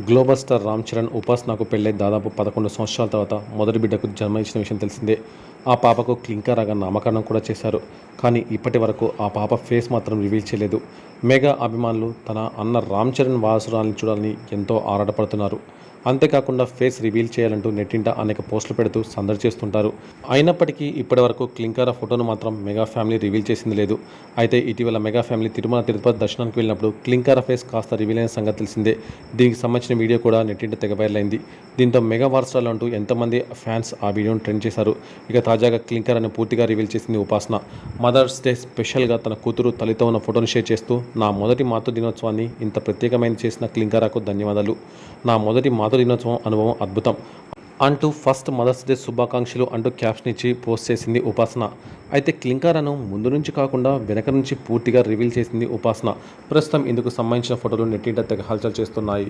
Global star Ram Charan ఉపాసనకు పెళ్ళై దాదాపు 11 సంవత్సరాల తర్వాత మొదటి బిడ్డకు జన్మ ఇచ్చిన విషయం తెలిసిందే. ఆ పాపకు క్లింకారాగా నామకరణం కూడా చేశారు. కానీ ఇప్పటి వరకు ఆ పాప ఫేస్ మాత్రం రివీల్ చేయలేదు. మెగా అభిమానులు తన అన్న రామ్ చరణ్ వారసురాలిని చూడాలని ఎంతో ఆరాటపడుతున్నారు. అంతేకాకుండా ఫేస్ రివీల్ చేయాలంటూ నెట్టింట అనేక పోస్టులు పెడుతూ సందడి చేస్తుంటారు. అయినప్పటికీ ఇప్పటి వరకు క్లింకారా ఫోటోను మాత్రం మెగా ఫ్యామిలీ రివీల్ చేసింది లేదు. అయితే ఇటీవల మెగా ఫ్యామిలీ తిరుమల తిరుపతి దర్శనానికి వెళ్ళినప్పుడు క్లింకారా ఫేస్ కాస్త రివీల్ అయిన సంగతి తెలిసిందే. దీనికి సంబంధించిన వీడియో కూడా నెట్టింట తెగ వైరల్ అయింది. దీంతో మెగా వారసురాలు అంటూ ఎంతోమంది ఫ్యాన్స్ ఆ వీడియోను ట్రెండ్ చేశారు. ఇక తాజాగా క్లింకారాను పూర్తిగా రివీల్ చేసింది ఉపాసన. మదర్స్ డే స్పెషల్గా తన కూతురు తల్లితో ఉన్న ఫోటోను షేర్ చేస్తూ, నా మొదటి మాతృ దినోత్సవాన్ని ఇంత ప్రత్యేకమైన చేసిన క్లింకారాకు ధన్యవాదాలు. నా మొదటి మాతృ దినోత్సవం అనుభవం అద్భుతం అంటూ ఫస్ట్ మదర్స్ డే శుభాకాంక్షలు అంటూ క్యాప్షన్ ఇచ్చి పోస్ట్ చేసింది ఉపాసన. అయితే క్లింకారాను ముందు నుంచి కాకుండా వెనక నుంచి పూర్తిగా రివీల్ చేసింది ఉపాసన. ప్రస్తుతం ఇందుకు సంబంధించిన ఫోటోలు నెట్టింట తెగ హల్చల్ చేస్తున్నాయి.